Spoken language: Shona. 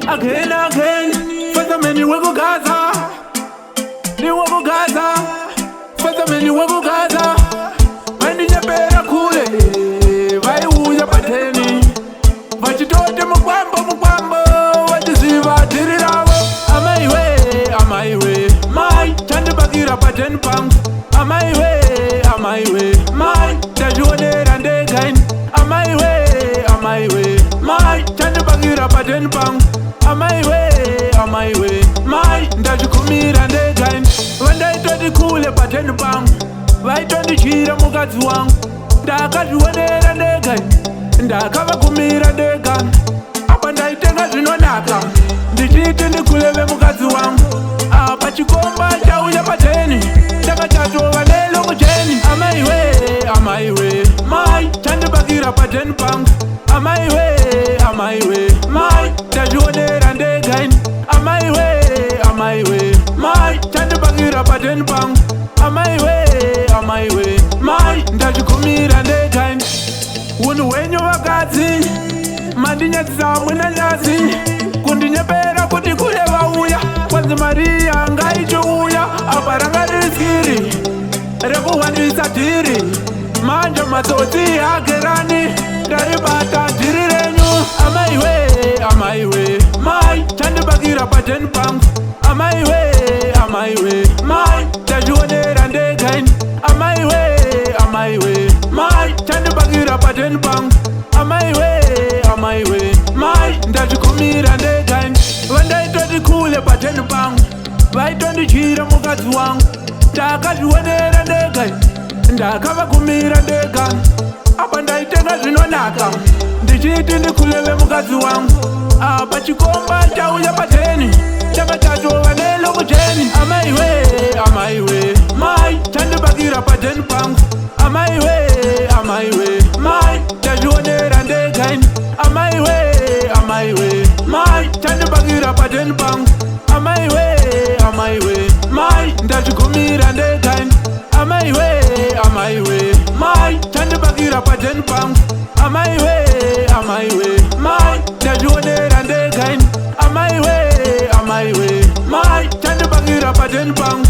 Again, fata meni wego Gaza, ni wego Gaza, fata meni wego Gaza, mani nyapera kule, vai uya pateni, vachitote mukwambo, vachisiva tiriravo, amaiwe, mai, chande bakira paten pang, amaiwe, mai, tajuonera ndegain, amaiwe, mai, chande bakira paten pang, amaiwe, mai, ndachikumira ndegain, vandaitoti kule paten pang, vaitondijira mukadzi wangu, ndakazvionera ndegain, ndakavakumira ndegan, apa ndaitenga zvinonaka, ndichiti ndikuleve mukadzi wangu, apa chikomba chauya pateni, takachatova lelo kujeni, amaiwe, mai, chandibakira paten pang, amaiwe, mai, ndazvionera ndegain, amaiwe, mai, chandibakira paten pang, amaiwe, mai, ndachikumira ndegain, unhu hwenyu vakadzi, mandinyatsisa munanyasi, kundinyepera kuti kule vauya, kwanzi Mariya ngaichiuya, apa ranga riskiri rekuhwandisa dhiri, manje matsotsi hagerani, ndaribata dhiri renyu, amaiwe, mai, chandibakira paten pang, amaiwe, mai, ndazvionera ndegain, amaiwe, mai, chandibakira paten pang, amaiwe, mai, ndachikumira ndegain, vandaitoti kule paten pang, vaitondijira mukadzi wangu, ndakazvionera ndegain, ndakavakumira ndegan, apa ndaitenga zvinonaka, ndichiti ndikuleve mukadzi wangu, apa chikomba chauya pateni, takachatova lelo kujeni, amaiwe, mai, chandibakira paten pang, amaiwe, mai, ndazvionera ndegain, amaiwe, mai, chandibakira paten pang, amaiwe, mai, ndachikumira ndegain, amaiwe, mai, chandibakira paten pang, amaiwe, mai, ndazvionera ndegain, amaiwe, mai, chandibakira paten pang.